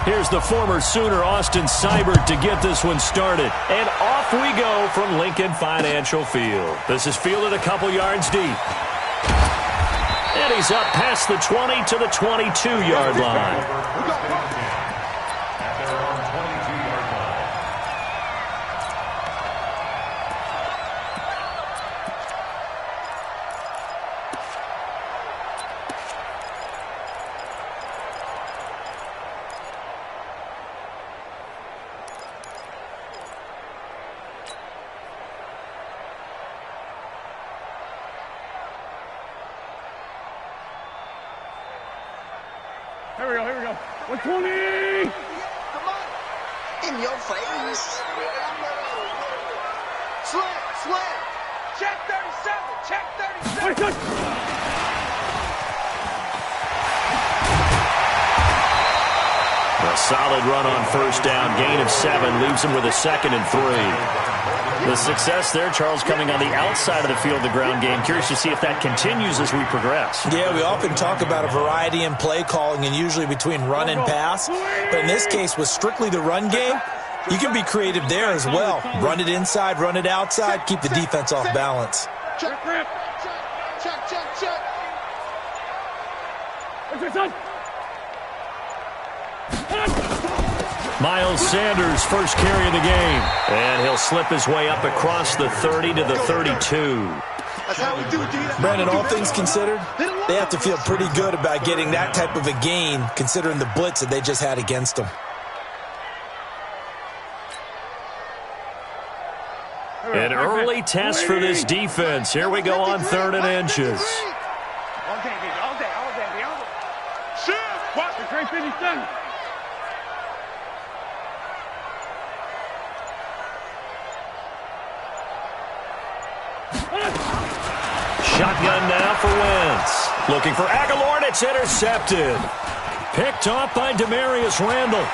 Here's the former Sooner, Austin Seibert, to get this one started. And off we go from Lincoln Financial Field. This is fielded a couple yards deep. And he's up past the 20 to the 22-yard line. Here we go. 120! Come on! In your face! Slam! Check 37! A solid run on first down. Gain of 7 leaves him with a 2nd and 3. The success there, Charles, coming on the outside of the field, the ground game. Curious to see if that continues as we progress. Yeah, we often talk about a variety in play calling and usually between run and pass. But in this case, with strictly the run game, you can be creative there as well. Run it inside, run it outside, keep the defense off balance. Check. Miles Sanders, first carry of the game. And he'll slip his way up across the 30 to the 32. Brandon, all things considered, they have to feel pretty good about getting that type of a gain, considering the blitz that they just had against them. An early test for this defense. Here we go on 3rd and inches. All day. Shoot! Watch the great 57. Shotgun now for Wentz. Looking for Aguilar, and it's intercepted. Picked off by Demarius Randall.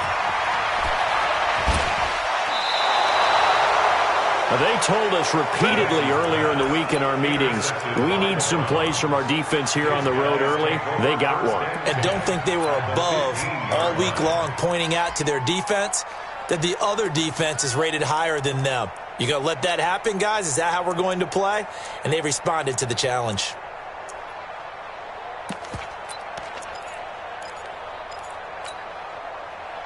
They told us repeatedly earlier in the week in our meetings, we need some plays from our defense here on the road early. They got one. And don't think they were above all week long pointing out to their defense that the other defense is rated higher than them. You going to let that happen, guys? Is that how we're going to play? And they responded to the challenge.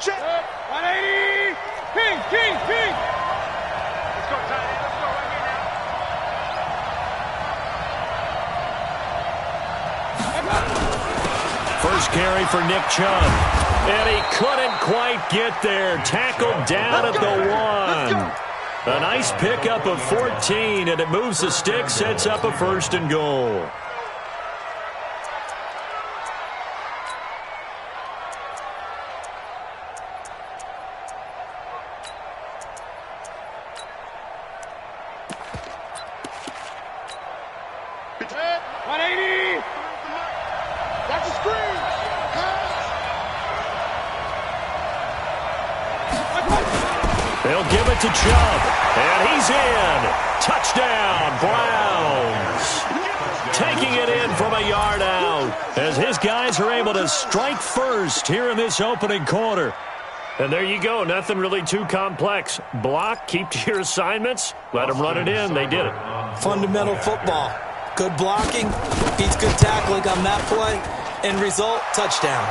Check! 180! King! Let's go, Tiny. Let's go right here now. First carry for Nick Chubb. And he couldn't quite get there. Tackled down at the 1. A nice pickup of 14, and it moves the stick, sets up a 1st and goal. They'll give it to Chubb, and he's in. Touchdown, Browns. Taking it in from a yard out as his guys are able to strike first here in this opening quarter. And there you go, nothing really too complex. Block, keep to your assignments, let them run it in. They did it. Fundamental football. Good blocking, beats good tackling on that play. End result, touchdown.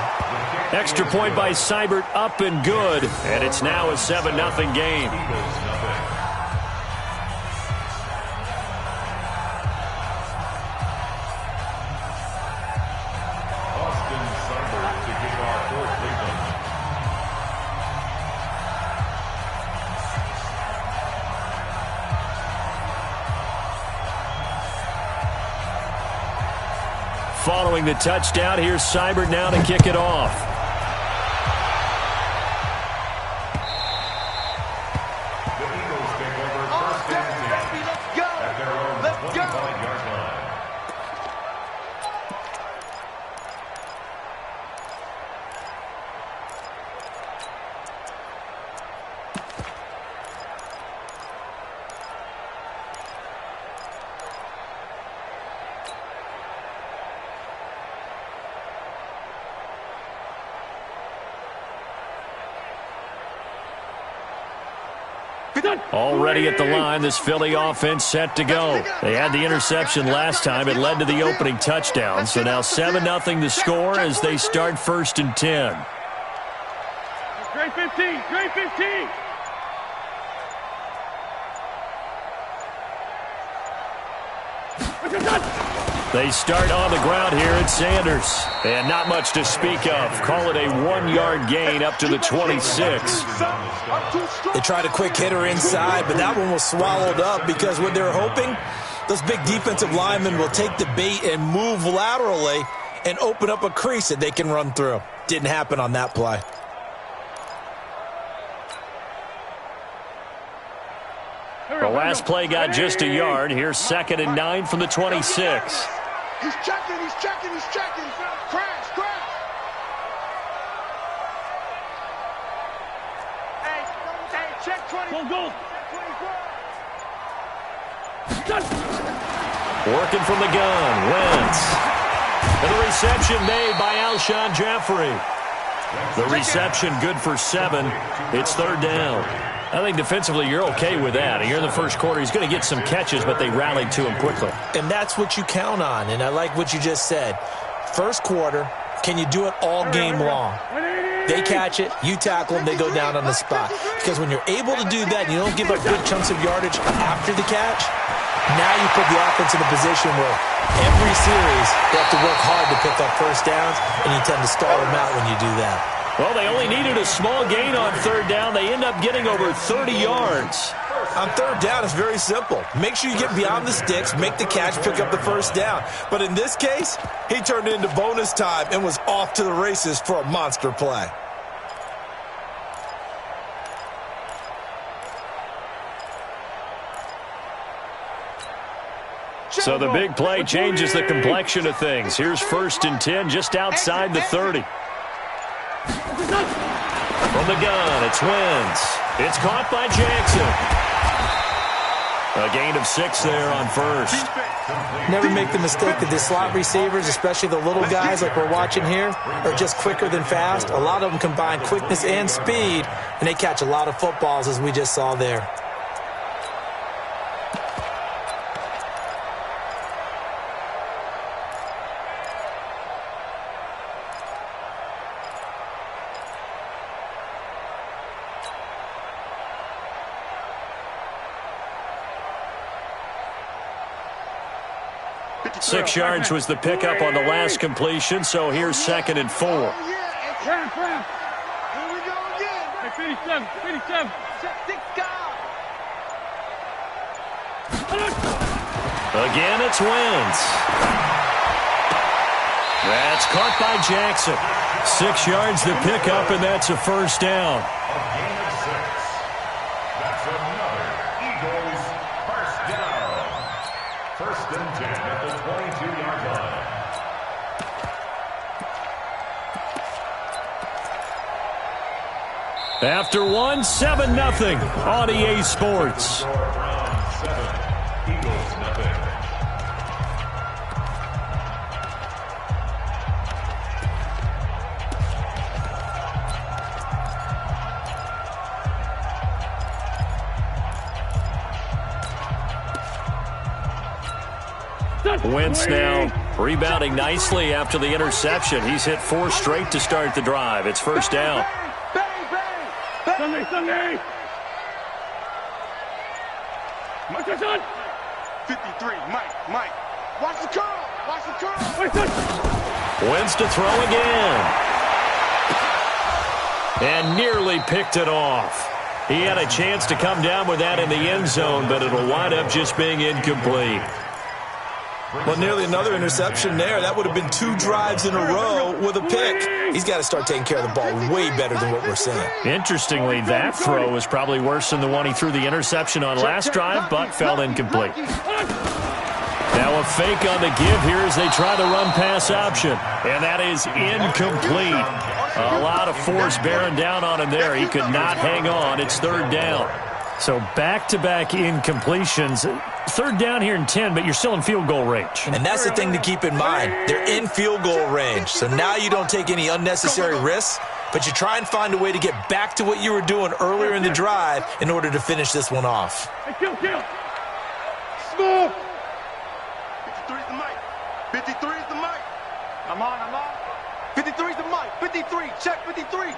Extra point by Seibert, up and good. And it's now a 7-0 game. Following the touchdown, here's Seibert now to kick it off. Already at the line, this Philly offense set to go. They had the interception last time. It led to the opening touchdown. So now 7-0 the score as they start 1st and 10. Great 15, great 15. They start on the ground here at Sanders. And not much to speak of. Call it a 1-yard gain up to the 26. They tried a quick hitter inside, but that one was swallowed up because what they're hoping, those big defensive linemen will take the bait and move laterally and open up a crease that they can run through. Didn't happen on that play. The last play got just a yard. Here's 2nd and 9 from the 26. He's checking, he's checking, he's checking. Crash, crash. Hey, check 20. Go. Working from the gun, Wentz. And the reception made by Alshon Jeffrey. The reception good for 7. It's 3rd down. I think defensively you're okay with that. Here in the first quarter, he's going to get some catches, but they rallied to him quickly. And that's what you count on, and I like what you just said. First quarter, can you do it all game long? They catch it, you tackle them, they go down on the spot. Because when you're able to do that and you don't give up big chunks of yardage after the catch, now you put the offense in a position where every series they have to work hard to pick up first downs, and you tend to stall them out when you do that. Well, they only needed a small gain on 3rd down. They end up getting over 30 yards. On 3rd down, it's very simple. Make sure you get beyond the sticks, make the catch, pick up the first down. But in this case, he turned it into bonus time and was off to the races for a monster play. So the big play changes the complexion of things. Here's 1st and 10 just outside the 30. From the gun, it's Wentz. It's caught by Jackson. A gain of 6 there on 1st. Never make the mistake that the slot receivers, especially the little guys like we're watching here, are just quicker than fast. A lot of them combine quickness and speed, and they catch a lot of footballs, as we just saw there. Six yards was the pickup on the last completion, so here's 2nd and 4. Here we go again. 57. Again, it's Wentz. That's caught by Jackson. 6 yards the pickup, and that's a first down. That's another Eagles first down. 1st and 10 at the 22-yard line. After 1, 7-0 on EA Sports. Browns 7, Eagles nothing. Wentz now rebounding nicely after the interception. He's hit 4 straight to start the drive. It's 1st down. Sunday. 53, Mike. Watch the curl. Wentz to throw again. And nearly picked it off. He had a chance to come down with that in the end zone, but it'll wind up just being incomplete. Well, nearly another interception there. That would have been 2 drives in a row with a pick. He's got to start taking care of the ball way better than what we're seeing. Interestingly, that throw was probably worse than the one he threw the interception on last drive, but fell incomplete. Now a fake on the give here as they try the run-pass option. And that is incomplete. A lot of force bearing down on him there. He could not hang on. It's 3rd down. So back-to-back incompletions. 3rd down here in 10, but you're still in field goal range. And that's the thing to keep in mind. They're in field goal range. So now you don't take any unnecessary risks. but you try and find a way to get back to what you were doing earlier in the drive in order to finish this one off. Hey, kill. Smooth. 53 is the mic. 53 is the mic. I'm on. 53 is the mic. 53. Check 53.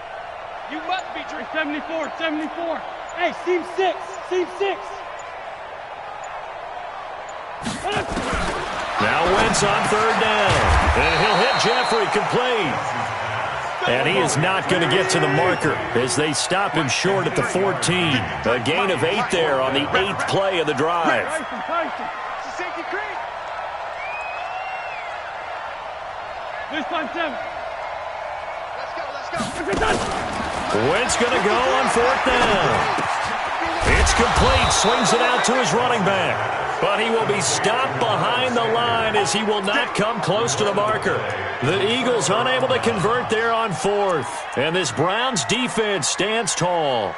You must be 74. Hey, seam 6. Now Wentz on third down. And he'll hit Jeffrey complete. And he is not going to get to the marker as they stop him short at the 14. A gain of 8 there on the 8th play of the drive. Safety creep. This time 7. Let's go. Wentz going to go on 4th down. It's complete. Swings it out to his running back. But he will be stopped behind the line as he will not come close to the marker. The Eagles unable to convert there on 4th. And this Browns defense stands tall.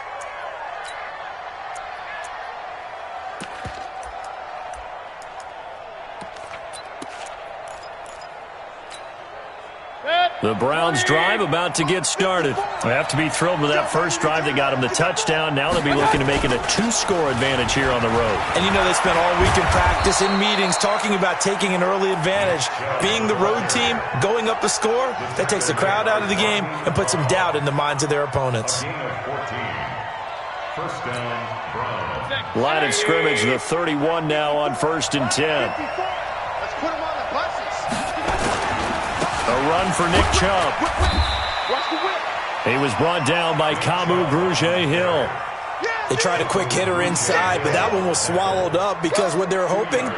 The Browns drive about to get started. They have to be thrilled with that first drive that got them the touchdown. Now they'll be looking to make it a 2-score advantage here on the road. And you know they spent all week in practice, in meetings, talking about taking an early advantage. Being the road team, going up a score, that takes the crowd out of the game and puts some doubt in the minds of their opponents. First down, Browns. Line of scrimmage, the 31 now on 1st and 10. Let's put him on the buses. A run for Nick Chubb. Watch the whip. He was brought down by Kamu Grugier-Hill. They tried a quick hitter inside, but that one was swallowed up because what they're hoping,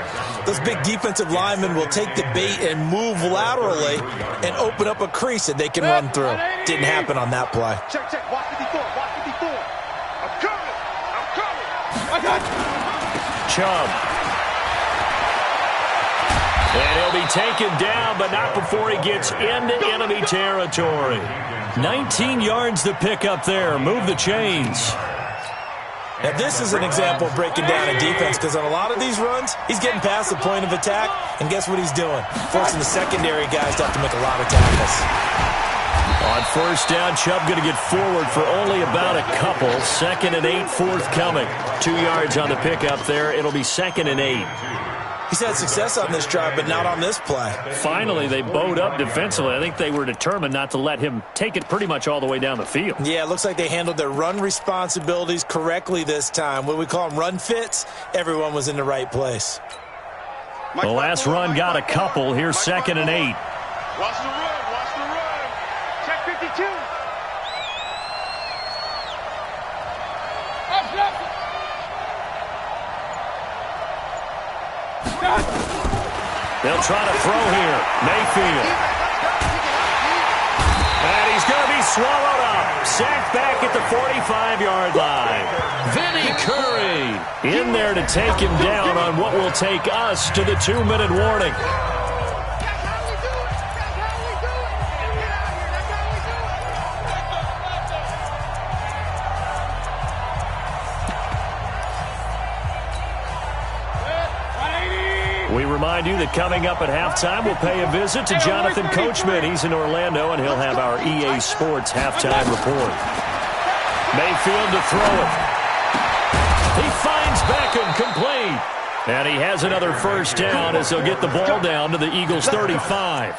those big defensive linemen will take the bait and move laterally and open up a crease that they can run through. Didn't happen on that play. Check. Watch 54. I'm coming. Chubb. And he'll be taken down, but not before he gets into enemy territory. 19 yards to pick up there. Move the chains. Now, this is an example of breaking down a defense because on a lot of these runs, he's getting past the point of attack, and guess what he's doing? Forcing the secondary guys to have to make a lot of tackles. On 1st down, Chubb going to get forward for only about a couple. 2nd and 8 forthcoming. 2 yards on the pickup there. It'll be 2nd and 8. He's had success on this drive, but not on this play. Finally, they bowed up defensively. I think they were determined not to let him take it pretty much all the way down the field. Yeah, it looks like they handled their run responsibilities correctly this time. When we call them run fits, everyone was in the right place. The last run got a couple. Here's 2nd and 8. Watch the run. Check 52. They'll try to throw here. Mayfield. And he's going to be swallowed up. Sacked back at the 45-yard line. Vinny Curry in there to take him down on what will take us to the 2-minute warning. We remind you that coming up at halftime, we'll pay a visit to Jonathan Coachman. He's in Orlando, and he'll have our EA Sports halftime report. Mayfield to throw it. He finds Beckham complete. And he has another 1st down as he'll get the ball down to the Eagles' 35.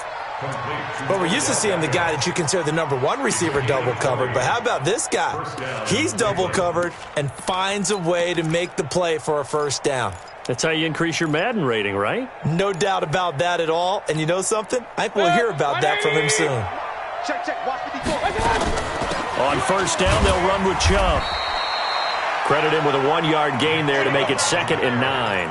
But we're used to seeing the guy that you consider the number 1 receiver double covered. But how about this guy? He's double covered and finds a way to make the play for a 1st down. That's how you increase your Madden rating, right? No doubt about that at all. And you know something? I think we'll hear about that from him soon. Check. Watch 54. On 1st down, they'll run with Chubb. Credit him with a 1-yard gain there to make it 2nd and 9.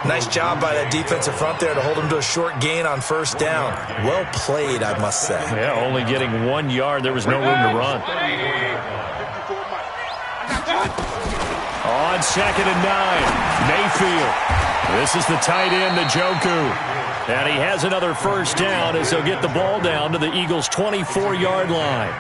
Nice job by that defensive front there to hold him to a short gain on 1st down. Well played, I must say. Yeah, only getting 1 yard. There was no room to run. On 2nd and 9, Mayfield. This is the tight end, Njoku. And he has another 1st down as he'll get the ball down to the Eagles' 24-yard line.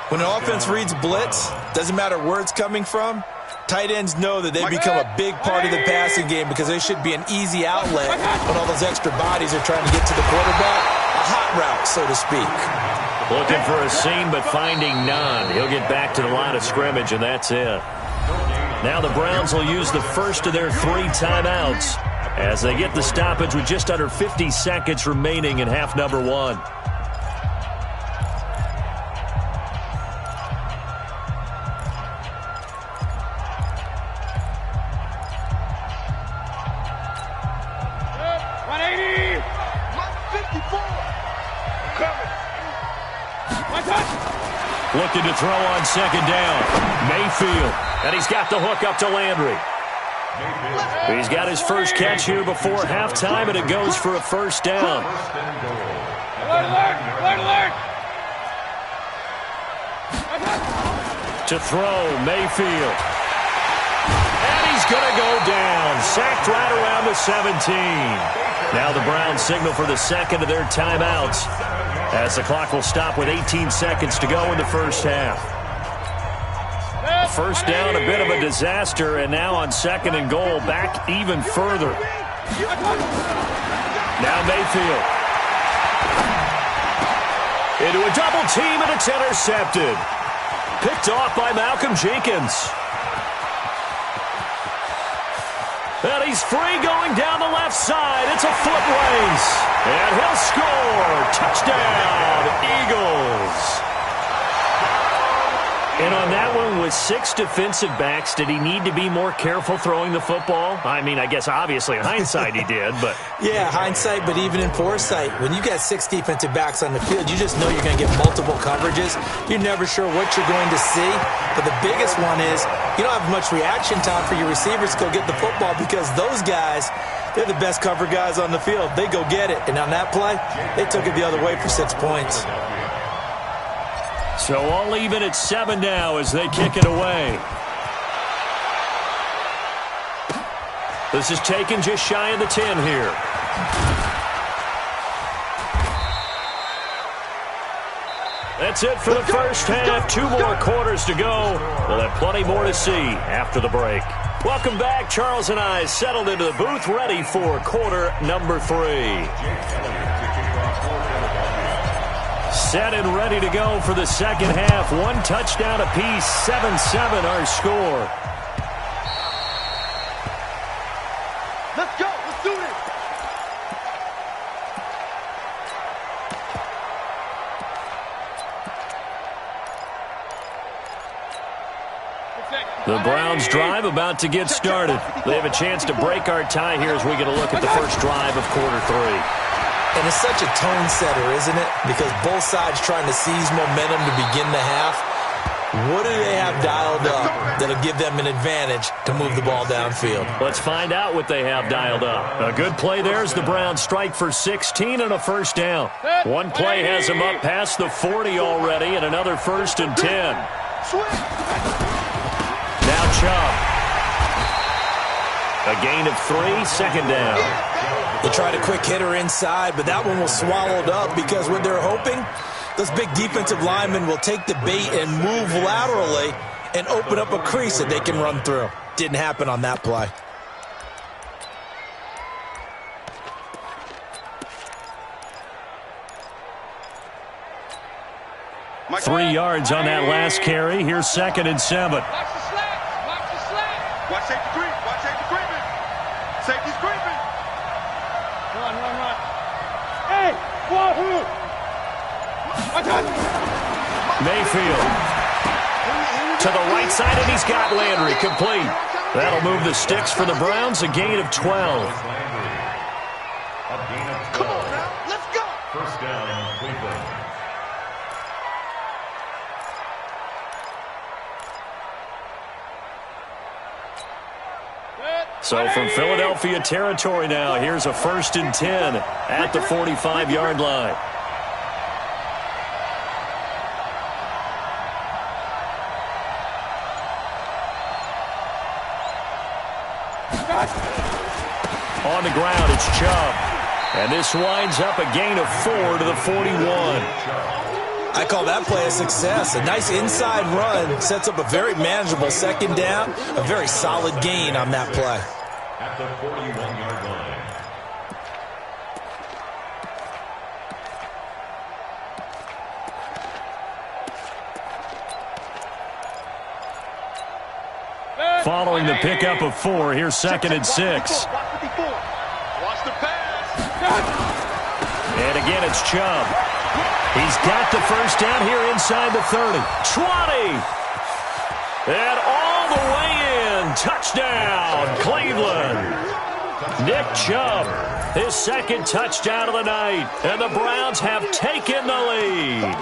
When an offense reads blitz, doesn't matter where it's coming from, tight ends know that they become a big part of the passing game because they should be an easy outlet when all those extra bodies are trying to get to the quarterback. A hot route, so to speak. Looking for a seam, but finding none. He'll get back to the line of scrimmage, and that's it. Now the Browns will use the first of their 3 timeouts as they get the stoppage with just under 50 seconds remaining in half number 1. Looking to throw on second down. Mayfield. And he's got the hook up to Landry. He's got his first catch here before halftime, and it goes for a first down. To throw, Mayfield. And he's going to go down. Sacked right around the 17. Now the Browns signal for the second of their timeouts, as the clock will stop with 18 seconds to go in the first half. First down, a bit of a disaster, and now on second and goal, back even further. Now Mayfield. Into a double team, and it's intercepted. Picked off by Malcolm Jenkins. And he's free going down the left side. It's a foot race. And he'll score. Touchdown, Eagles. And on that one, with 6 defensive backs, did he need to be more careful throwing the football? I mean, I guess obviously in hindsight he did, but... Yeah, hindsight, but even in foresight, when you got 6 defensive backs on the field, you just know you're going to get multiple coverages. You're never sure what you're going to see. But the biggest one is you don't have much reaction time for your receivers to go get the football, because those guys, they're the best cover guys on the field. They go get it. And on that play, they took it the other way for 6 points. So all even at 7 now as they kick it away. This is taken just shy of the 10 here. That's it for the first half. 2 more quarters to go. We'll have plenty more to see after the break. Welcome back. Charles and I settled into the booth, ready for quarter number 3. Set and ready to go for the second half. 1 touchdown apiece, 7-7 our score. Let's go. Let's do this. The Browns drive about to get started. They have a chance to break our tie here as we get a look at the first drive of quarter 3. And it's such a tone setter, isn't it? Because both sides trying to seize momentum to begin the half. What do they have dialed up that'll give them an advantage to move the ball downfield? Let's find out what they have dialed up. A good play there as the Browns strike for 16 and a first down. One play has them up past the 40 already, and another 1st and 10. Now Chubb. A gain of 3, second down. They tried a quick hitter inside, but that one was swallowed up because what they're hoping, those big defensive linemen will take the bait and move laterally and open up a crease that they can run through. Didn't happen on that play. Mike, 3 yards on that last carry. Here's 2nd and 7. Watch the slack. Watch the slack. Watch safety creep. Watch safety creeping. Safety's creeping. Run. Hey, wahoo! Mayfield to the right side, and he's got Landry complete. That'll move the sticks for the Browns, a gain of 12. Come on now, let's go. First down, Cleveland. So from Philadelphia territory now, here's a 1st and 10 at the 45-yard line. On the ground, it's Chubb. And this winds up a gain of 4 to the 41. I call that play a success. A nice inside run sets up a very manageable second down. A very solid gain on that play. At the 41-yard line. following the pickup of 4. Here's 2nd and 6. Watch the pass. And again, it's Chubb. He's got the first down here inside the 30. 20. And all the way in. Touchdown, Cleveland. Nick Chubb, his 2nd touchdown of the night. And the Browns have taken the lead.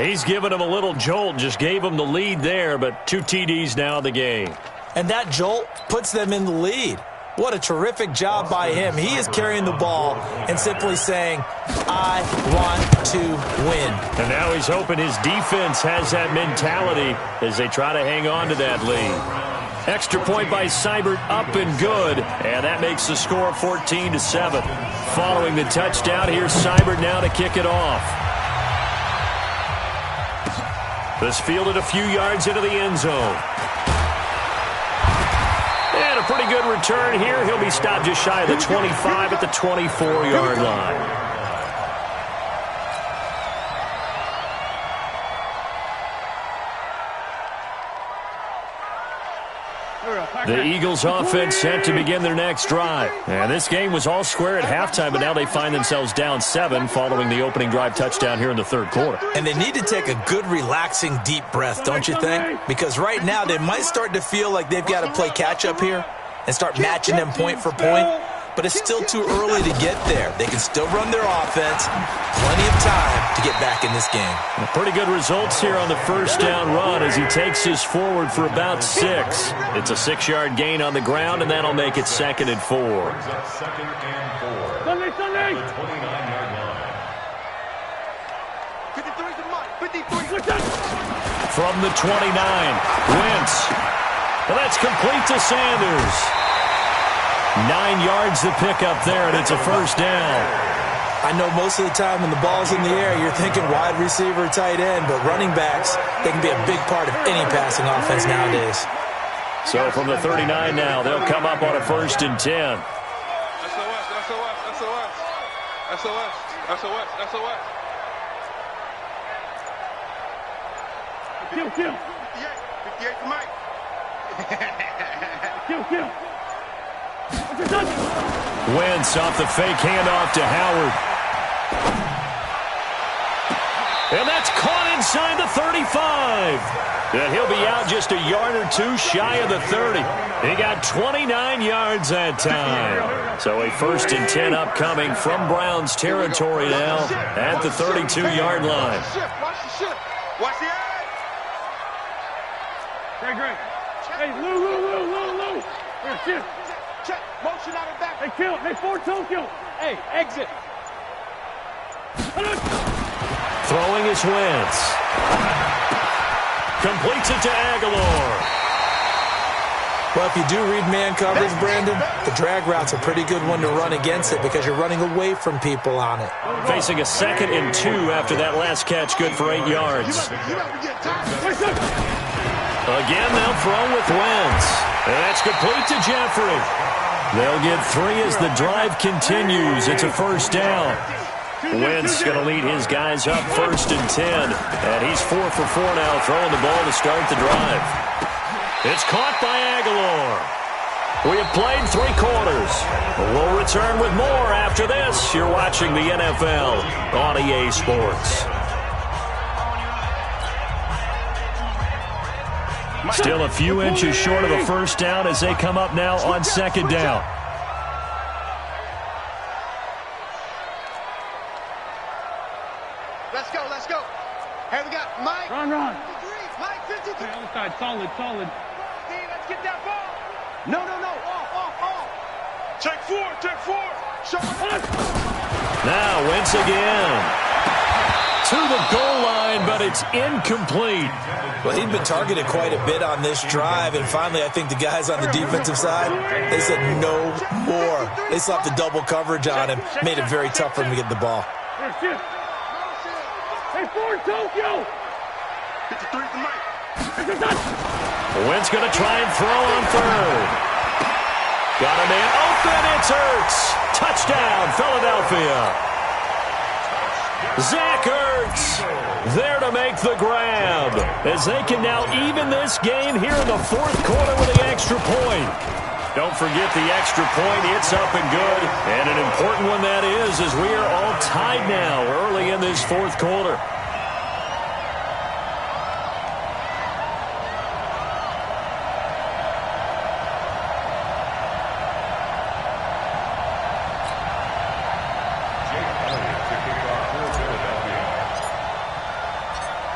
He's given him a little jolt, just gave him the lead there, but 2 TDs now in the game. And that jolt puts them in the lead. What a terrific job by him. He is carrying the ball and simply saying, I want to win. And now he's hoping his defense has that mentality as they try to hang on to that lead. Extra point by Seibert, up and good, and that makes the score 14-7. Following the touchdown, here's Seibert now to kick it off. This fielded a few yards into the end zone. And a pretty good return here. He'll be stopped just shy of the 25 at the 24-yard line. The Eagles offense set to begin their next drive. And this game was all square at halftime, but now they find themselves down 7 following the opening drive touchdown here in the 3rd quarter. And they need to take a good, relaxing, deep breath, don't you think? Because right now they might start to feel like they've got to play catch-up here and start matching them point for point. But it's still too early to get there. They can still run their offense. Plenty of time to get back in this game. Pretty good results here on the first down run as he takes this forward for about 6. It's a 6-yard gain on the ground, and that'll make it 2nd and 4. Second and 4. Sunday. The 29-yard line. 53's the mark. 53. From the 29, Wentz. Well, that's complete to Sanders. 9 yards to pick up there, and it's a first down. I know most of the time when the ball's in the air, you're thinking wide receiver, tight end, but running backs, they can be a big part of any passing offense nowadays. So from the 39 now, they'll come up on a 1st and 10. SOS. Kill. 58 to Mike. Kill. Wentz off the fake handoff to Howard. And that's caught inside the 35. And he'll be out just a yard or 2 shy of the 30. He got 29 yards that time. So a 1st and 10 upcoming from Browns territory now at the 32-yard line. Watch the eye. Great. Hey, Lou. Here, shift. Check. Motion out of back. Hey, kill. Hey, 4 Tokyo. Hey, exit. Throwing is Wentz. Completes it to Aguilar. Well, if you do read man coverage, Brandon, the drag route's a pretty good one to run against it because you're running away from people on it. Facing a 2nd and 2 after that last catch, good for 8 yards. Again, they'll throw with Wentz. And that's complete to Jeffrey. They'll get 3 as the drive continues. It's a 1st down. Wentz going to lead his guys up 1st and 10. And he's 4 for 4 now, throwing the ball to start the drive. It's caught by Aguilar. We have played 3 quarters. We'll return with more after this. You're watching the NFL on EA Sports. Still a few inches short of a 1st down as they come up now on 2nd down. Let's go. Here we got Mike. Run. 53. Mike, 53. Other side, solid. Let's get that ball. No. Off. Check 4. Show it. Now Wentz again. To the goal line, but it's incomplete. Well, he'd been targeted quite a bit on this drive, and finally I think the guys on the defensive side, they said no more. They slapped the double coverage on him, made it very tough for him to get the ball. Here, shift. Hey, 4 Tokyo. 53's the Mike. Wentz going to try and throw on 3rd. Got a man open. It's Hurts. Touchdown, Philadelphia. Zach Ertz there to make the grab, as they can now even this game here in the fourth quarter with the extra point. Don't forget the extra point. It's up and good. And an important one that is, as we are all tied now early in this fourth quarter.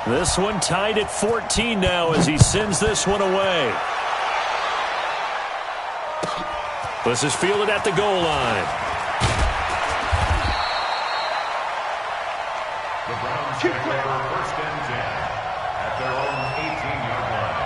This one tied at 14 now as he sends this one away. This is fielded at the goal line. The Browns take over first and 10 at their own 18-yard line.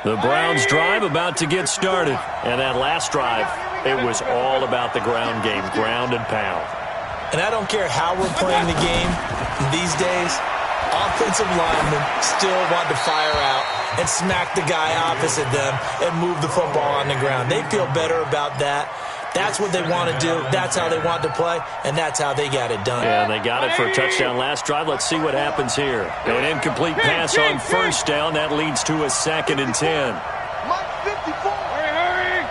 The Browns drive about to get started. And that last drive, it was all about the ground game, ground and pound. And I don't care how we're playing the game these days, offensive linemen still want to fire out and smack the guy opposite them and move the football on the ground. They feel better about that. That's what they want to do. That's how they want to play, and that's how they got it done. Yeah, they got it for a touchdown last drive. Let's see what happens here. An incomplete pass on first down. That leads to a 2nd and 10. Mike 54. Hurry.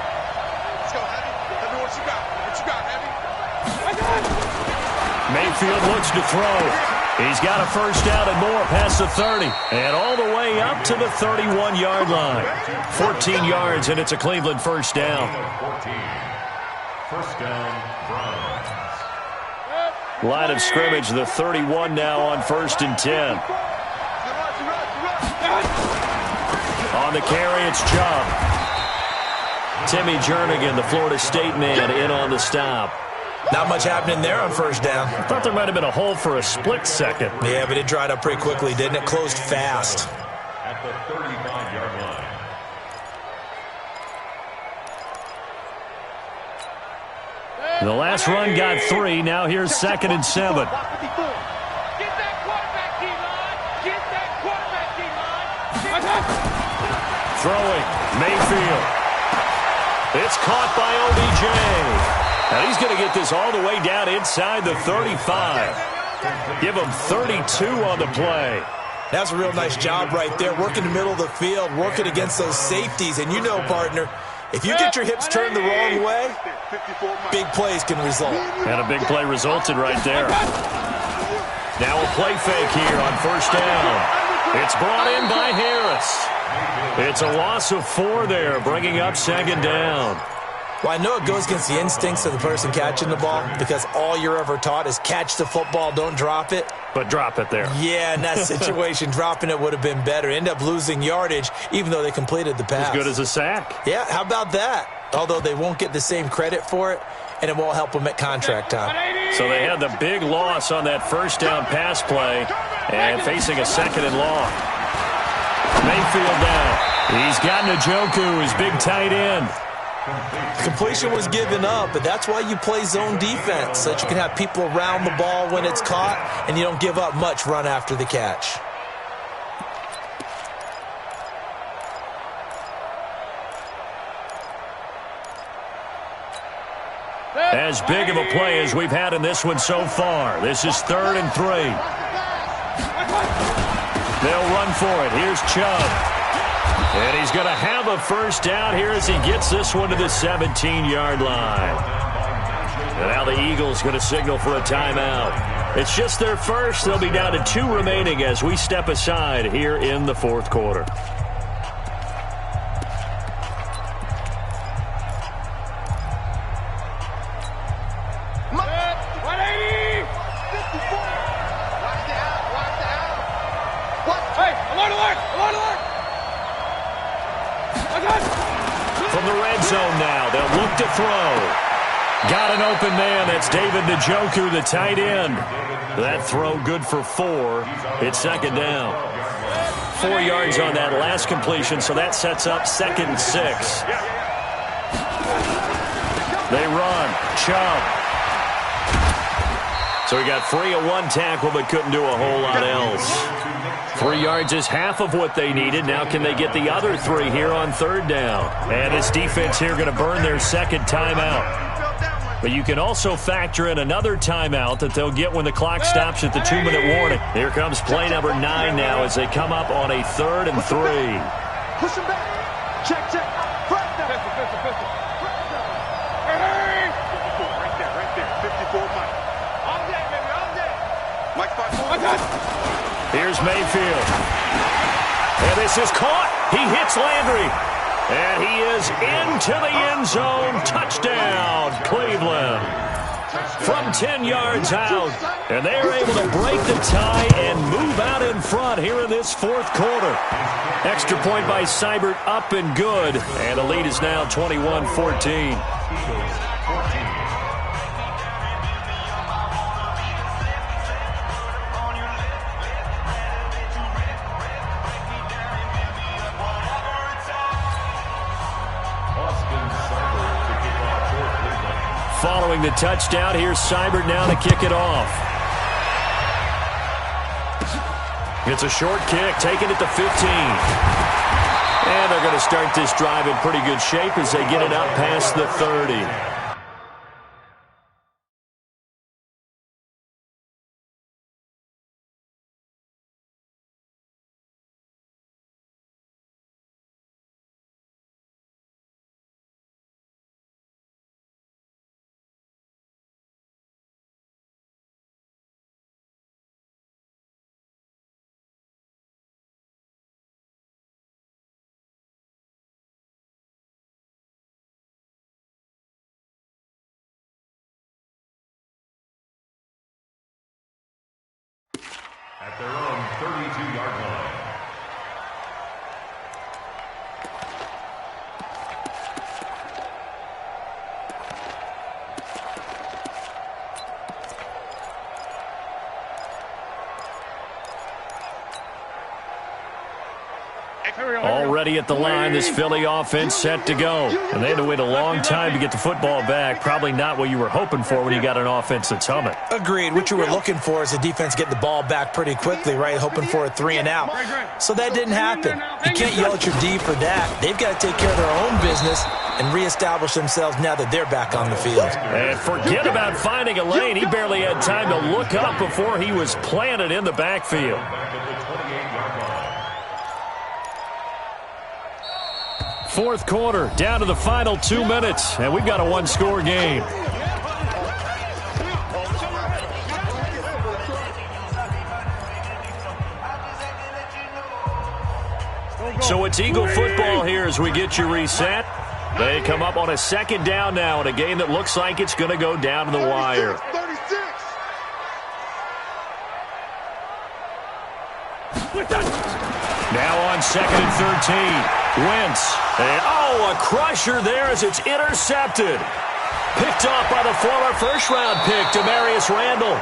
Let's go, Heavy. Heavy, what you got? What you got, Heavy? Mayfield looks to throw. He's got a first down and more past the 30. And all the way up to the 31-yard line. 14 yards, and it's a Cleveland first down. 14. First down, Browns. Line of scrimmage, the 31 now on 1st and 10. On the carry, it's Chubb. Timmy Jernigan, the Florida State man, in on the stop. Not much happening there on first down. I thought there might have been a hole for a split second. Yeah, but it dried up pretty quickly, didn't it? Closed fast. At the 35-yard line. The last run got 3. Now here's 2nd and 7. Get that quarterback, D-line. Get that quarterback, D-line. Throwing, Mayfield. It's caught by OBJ. Now he's going to get this all the way down inside the 35. Give him 32 on the play. That's a real nice job right there, working the middle of the field, working against those safeties. And you know, partner, if you get your hips turned the wrong way, big plays can result. And a big play resulted right there. Now a play fake here on first down. It's brought in by Harris. It's a loss of 4 there, bringing up 2nd down. Well, I know it goes against the instincts of the person catching the ball because all you're ever taught is catch the football, don't drop it. But drop it there. Yeah, in that situation, dropping it would have been better. End up losing yardage, even though they completed the pass. As good as a sack. Yeah, how about that? Although they won't get the same credit for it, and it won't help them at contract time. So they had the big loss on that first down pass play and facing a 2nd and long. Mayfield down. He's got Njoku, his big tight end. Completion was given up, but that's why you play zone defense, so that you can have people around the ball when it's caught, and you don't give up much run after the catch. As big of a play as we've had in this one so far. This is 3rd and 3. They'll run for it. Here's Chubb. And he's going to have a first down here as he gets this one to the 17-yard line. And now the Eagles going to signal for a timeout. It's just their first. They'll be down to 2 remaining as we step aside here in the fourth quarter. From the red zone now, they'll look to throw. Got an open man. That's David Njoku, the tight end. That throw good for 4. It's 2nd down. 4 yards on that last completion, so that sets up 2nd and 6. They run. Chubb. It's So he got free of one tackle but couldn't do a whole lot else. 3 yards is half of what they needed. Now can they get the other 3 here on third down? And this defense here going to burn their second timeout. But you can also factor in another timeout that they'll get when the clock stops at the 2-minute warning. Here comes play number 9 now as they come up on a 3rd and 3. Push him back. Check. Pistol. Hey! Right there. 54 Mike. All day, baby, all day. Mike 5-4. Here's Mayfield. And this is caught. He hits Landry. And he is into the end zone. Touchdown, Cleveland. From 10 yards out. And they are able to break the tie and move out in front here in this 4th quarter. Extra point by Seibert, up and good. And the lead is now 21-14. Following the touchdown, here's Seibert now to kick it off. It's a short kick, taking it to 15. And they're going to start this drive in pretty good shape as they get it up past the 30. At their own 32-yard line. Already at the line, this Philly offense set to go. And they had to wait a long time to get the football back. Probably not what you were hoping for when you got an offense that's humming. Agreed. What you were looking for is the defense getting the ball back pretty quickly, right? Hoping for a 3 and out. So that didn't happen. You can't yell at your D for that. They've got to take care of their own business and reestablish themselves now that they're back on the field. And forget about finding a lane. He barely had time to look up before he was planted in the backfield. Fourth quarter, down to the final 2 minutes, and we've got a one-score game. So it's Eagle football here as we get you reset. They come up on a second down now in a game that looks like it's going to go down to the wire. 36. Now on 2nd and 13. Wentz. And, a crusher there as it's intercepted. Picked off by the former first-round pick, Demarius Randall.